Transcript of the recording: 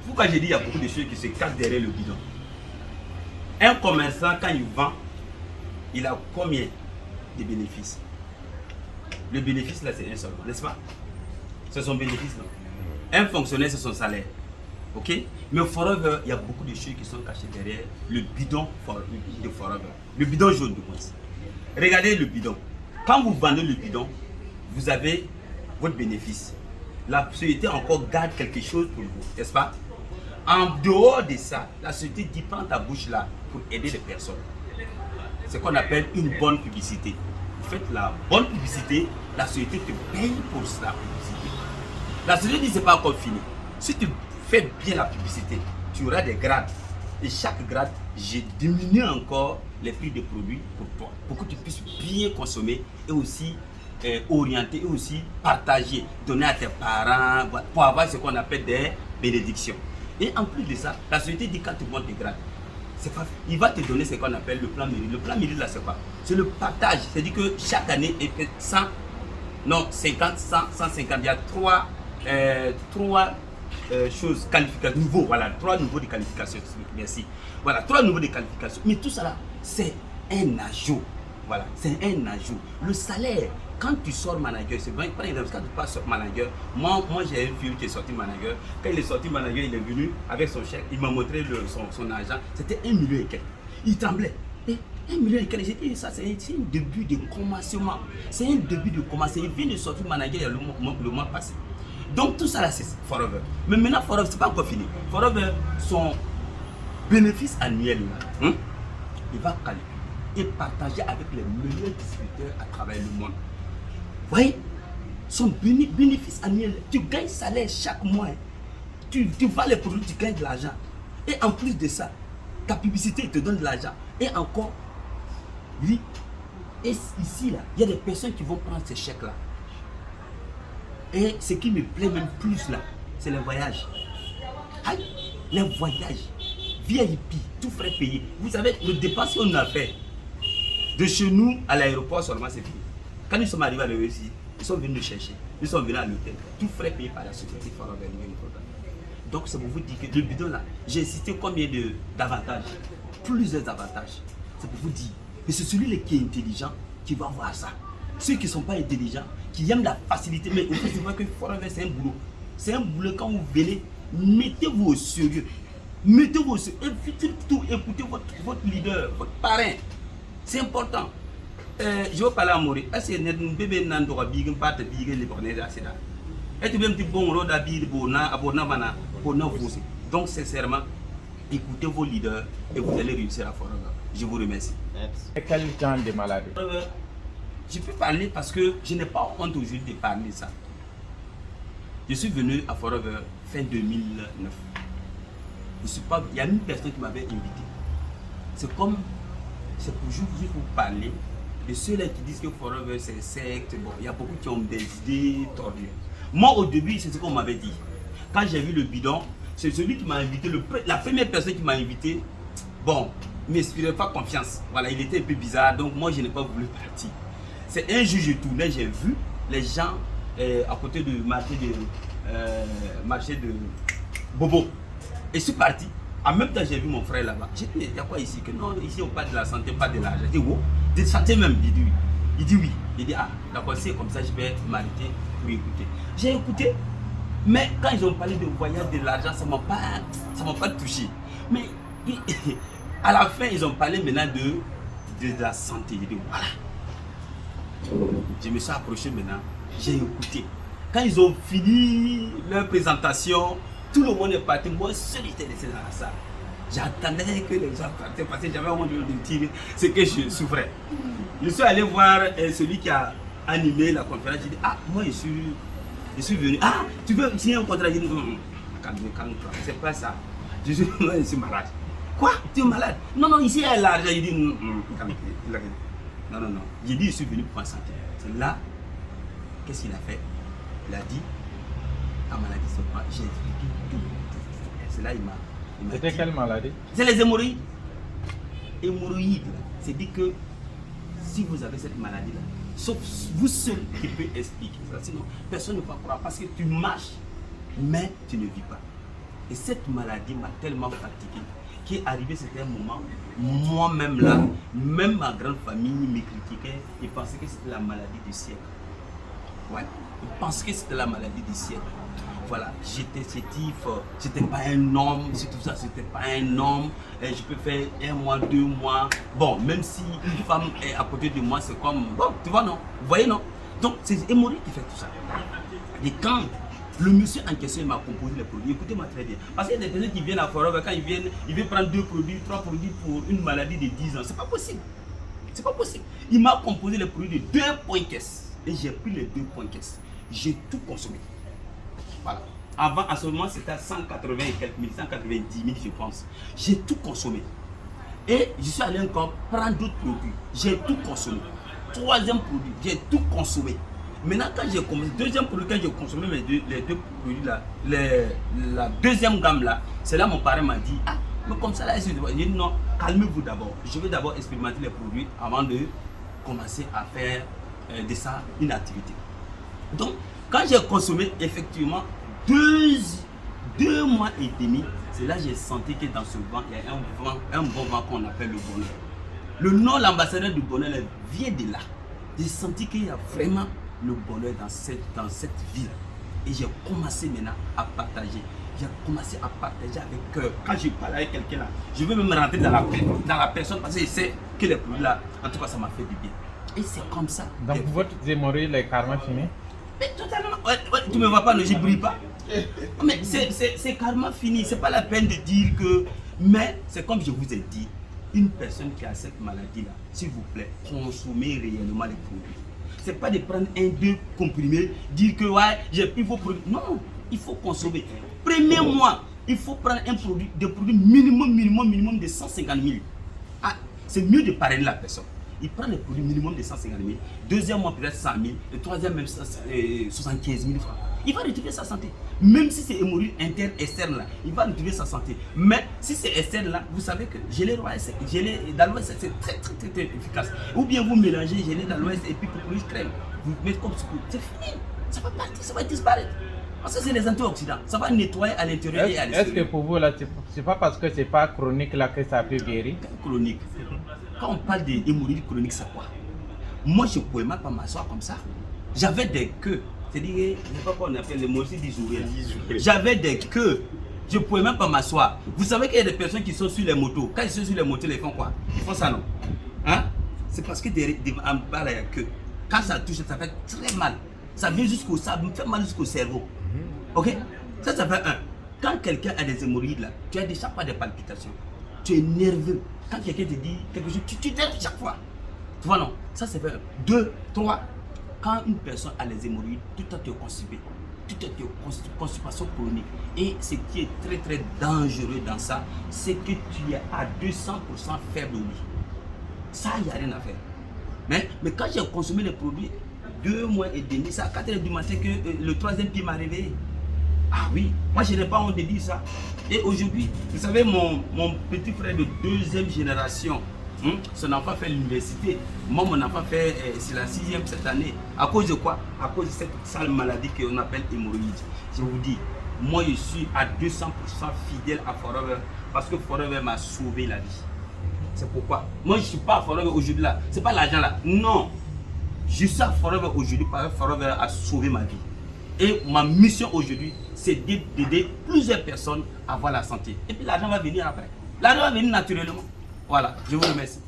Pourquoi j'ai dit il y a beaucoup de choses qui se cachent derrière le bidon? Un commerçant, quand il vend, il a combien de bénéfices? Le bénéfice là, c'est un seul, n'est-ce pas? C'est son bénéfice là. Un fonctionnaire, c'est son salaire. Ok? Mais au Forever, il y a beaucoup de choses qui sont cachées derrière le bidon de Forever. Le bidon jaune de moins. Regardez le bidon. Quand vous vendez le bidon, vous avez votre bénéfice. La société encore garde quelque chose pour vous, n'est-ce pas? En dehors de ça, la société dit prends ta bouche là pour aider les personnes. C'est ce qu'on appelle une bonne publicité. Vous faites la bonne publicité, la société te paye pour la publicité. La société dit c'est pas encore fini. Si tu fais bien la publicité, tu auras des grades. Et chaque grade, j'ai diminué encore les prix des produits pour toi. Pour que tu puisses bien consommer et aussi orienter et aussi partager, donner à tes parents pour avoir ce qu'on appelle des bénédictions. Et en plus de ça, la société dit quand tu montes des grades, il va te donner ce qu'on appelle le plan mérite. Le plan mérite là c'est quoi? C'est le partage. C'est-à-dire que chaque année, il fait 100, non 50, 100, 150. Il y a trois choses qualificatives, nouveaux, voilà, 3 niveaux de qualification. Merci. Voilà, 3 niveaux de qualification. Mais tout ça là, c'est un ajout. Voilà, c'est un ajout. Le salaire, quand tu sors manager, c'est bien, par exemple, quand tu passes manager, moi j'ai un fils qui est sorti manager. Quand il est sorti manager, il est venu avec son chèque, il m'a montré son argent, c'était 1 million et quelques. Il tremblait. Et 1 million et quelques, j'ai dit, ça c'est un début de commencement. C'est un début de commencement. Il vient de sortir manager il y a le mois passé. Donc tout ça là, c'est Forever. Mais maintenant, Forever, c'est pas encore fini. Forever, son bénéfice annuel, là, il va calculer et partager avec les meilleurs distributeurs à travers le monde. Vous voyez, son bénéfice annuel, tu gagnes salaire chaque mois. Tu vends les produits, tu gagnes de l'argent. Et en plus de ça, ta publicité te donne de l'argent. Et encore, lui, et ici, là, il y a des personnes qui vont prendre ces chèques-là. Et ce qui me plaît même plus là, c'est les voyages. Aïe, les voyages, VIP, tout frais payé. Vous savez, le dépense qu'on a fait de chez nous à l'aéroport seulement, c'est fini. Quand nous sommes arrivés à l'EEC, ils sont venus nous chercher. Nous sommes venus à l'hôtel. Tout frais payé par la société Forever. Donc c'est pour vous dire que le bidon là, j'ai cité combien d'avantages? Plusieurs avantages. C'est pour vous dire que c'est celui qui est intelligent qui va voir ça. Ceux qui ne sont pas intelligents, qui aiment la facilité, mais au fait, c'est vrai que Forever, c'est un boulot. C'est un boulot quand vous venez, mettez-vous au sérieux. Mettez-vous au sérieux. Écoutez votre leader, votre parrain. C'est important. Je vais parler à Mori. Est-ce que un bébé n'a pas de part de les bornés d'accident? Est-ce que même tu bon rôle d'habiller donc sincèrement, écoutez vos leaders et vous allez réussir à Forever. Je vous remercie. Quel genre de maladie? Je peux parler parce que je n'ai pas honte aujourd'hui de parler de ça. Je suis venu à Forever fin 2009. Il y a une personne qui m'avait invité. C'est pour juste vous parler de ceux-là qui disent que Forever c'est secte. Bon, il y a beaucoup qui ont des idées tordues. Moi au début, c'est ce qu'on m'avait dit. Quand j'ai vu le bidon, c'est celui qui m'a invité, la première personne qui m'a invité. Bon, il ne m'inspirait pas confiance. Voilà, il était un peu bizarre, donc moi je n'ai pas voulu partir. C'est un jour je tournais, j'ai vu les gens à côté du marché de Bobo. Et je suis parti. En même temps, j'ai vu mon frère là-bas. J'ai dit, il y a quoi ici? Que non, ici on parle de la santé, pas de l'argent. J'ai dit, oh, de santé même. Il dit oui. Il dit oui. Il dit, ah, d'accord, c'est comme ça, je vais m'arrêter pour écouter. J'ai écouté, mais quand ils ont parlé de voyage, de l'argent, ça ne m'a pas touché. Mais à la fin, ils ont parlé maintenant de la santé. J'ai dit, voilà. Je me suis approché maintenant, j'ai écouté. Quand ils ont fini leur présentation, tout le monde est parti. Moi seul j'étais laissé dans la salle. J'attendais que les gens partaient parce que j'avais envie de dire ce que je souffrais. Je suis allé voir celui qui a animé la conférence. J'ai dit, ah, moi je suis venu. Ah, tu veux signer un contrat? J'ai dit, calme-toi, c'est pas ça. Je suis malade. Quoi? Tu es malade? Non, non, ici il y a l'argent. Il dit, non. J'ai dit, je suis venu pour ma santé. C'est là, qu'est-ce qu'il a fait? Il a dit, ta maladie, c'est quoi? J'ai expliqué tout. C'est là, il m'a C'était quelle maladie? C'est les hémorroïdes. Hémorroïdes, c'est dit que si vous avez cette maladie-là, sauf vous seul qui peut expliquer ça, sinon personne ne va croire parce que tu marches, mais tu ne vis pas. Et cette maladie m'a tellement fatigué qu'est arrivé c'était un moment, moi-même là, même ma grande famille me critiquait et pensait que c'était la maladie du siècle. Ouais, ils pensaient que c'était la maladie du siècle. Voilà, j'étais chétif, j'étais pas un homme, c'est tout ça, c'était pas un homme. Et je peux faire 1 mois, 2 mois. Bon, même si une femme est à côté de moi, c'est comme, bon, tu vois, non? Vous voyez, non? Donc, c'est hémorroïde qui fait tout ça. Et quand le monsieur en question m'a composé les produits, écoutez-moi très bien. Parce qu'il y a des personnes qui viennent à Forever, quand ils viennent prendre 2 produits, 3 produits pour une maladie de 10 ans. C'est pas possible. C'est pas possible. Il m'a composé les produits de 2 points caisse. Et j'ai pris les 2 points caisse. J'ai tout consommé. Voilà. Avant, à ce moment, c'était à 180 et quelques mille, 190 000, je pense. J'ai tout consommé. Et je suis allé encore prendre d'autres produits. J'ai tout consommé. 3e produit, j'ai tout consommé. Maintenant, quand j'ai commencé, 2e produit, quand j'ai consommé les 2 produits là, la 2e gamme là, c'est là mon parent m'a dit, ah, mais comme ça là, j'ai dit non, calmez-vous d'abord. Je vais d'abord expérimenter les produits avant de commencer à faire de ça une activité. Donc, quand j'ai consommé, effectivement, 2 mois et demi, c'est là que j'ai senti que dans ce vent, il y a un bon vent qu'on appelle le bonheur. Le nom, l'ambassadeur du bonheur, vient de là. J'ai senti qu'il y a vraiment le bonheur dans cette ville. Et j'ai commencé maintenant à partager. J'ai commencé à partager avec cœur. Quand je parle avec quelqu'un là, je veux même rentrer dans la personne parce que je sais que les produits là, en tout cas, ça m'a fait du bien. Et c'est comme ça. Donc, votre hémorroïde, les karma fini? Mais totalement. Ouais, tu me vois pas, je ne brille pas. Mais c'est carrément fini. C'est pas la peine de dire que. Mais c'est comme je vous ai dit, une personne qui a cette maladie-là, s'il vous plaît, consommez réellement les produits. C'est pas de prendre 1-2 comprimés, dire que ouais, j'ai pris vos produits. Non, il faut consommer. Premier mois, il faut prendre des produits minimum de 150 000. Ah, c'est mieux de parrainer la personne. Il prend les produits minimum de 150 000, 2e mois peut-être 100 000, le 3e même 75 000 francs. Il va retrouver sa santé. Même si c'est hémorroïde interne, externe là, il va retrouver sa santé. Mais si c'est externe là, vous savez que gelée d'aloès, c'est très efficace. Ou bien vous mélangez gelée d'aloès et puis propolis crème. Vous mettez comme ça, c'est fini. Ça va partir, ça va disparaître. Parce que c'est les antioxydants. Ça va nettoyer à l'intérieur et à l'extérieur. Est-ce que pour vous là, c'est pas parce que c'est pas chronique là que ça peut guérir? Chronique. Quand on parle d'hémorroïde chronique, c'est quoi? Moi, je ne pouvais même pas m'asseoir comme ça. J'avais des queues. C'est-à-dire, je ne sais pas quoi on appelle les morceaux d'isourés. J'avais des queues. Je ne pouvais même pas m'asseoir. Vous savez qu'il y a des personnes qui sont sur les motos. Quand ils sont sur les motos, ils font quoi? Ils font ça, non? Hein? C'est parce que en bas, il y a queue. Quand ça touche, ça fait très mal. Ça vient jusqu'au ça me fait mal jusqu'au cerveau. Ok? Ça fait un. Quand quelqu'un a des hémorroïdes là, tu as déjà pas des palpitations. Tu es nerveux. Quand quelqu'un te dit quelque chose, tu t'énerves chaque fois. Tu vois, non? Ça, c'est fait 2, 3. Quand une personne a les hémorroïdes, tout est constipé. Tout est constipation chronique. Et ce qui est très dangereux dans ça, c'est que tu es à 200% faible au lit. Ça, il n'y a rien à faire. Mais quand j'ai consommé les produits, 2 mois et demi, c'est à 4 h du matin que le 3e pied m'a réveillé. Ah oui, moi je n'ai pas honte de dire ça. Et aujourd'hui, vous savez, mon petit frère de 2e génération, son enfant fait l'université. Moi, mon enfant fait, c'est la 6e cette année. À cause de quoi? À cause de cette sale maladie qu'on appelle hémorroïde. Je vous dis, moi je suis à 200% fidèle à Forever parce que Forever m'a sauvé la vie. C'est pourquoi. Moi je ne suis pas à Forever aujourd'hui là. Ce n'est pas l'argent là. Non. Je suis à Forever aujourd'hui parce que Forever a sauvé ma vie. Et ma mission aujourd'hui, c'est d'aider plusieurs personnes à avoir la santé. Et puis l'argent va venir après. L'argent va venir naturellement. Voilà, je vous remercie.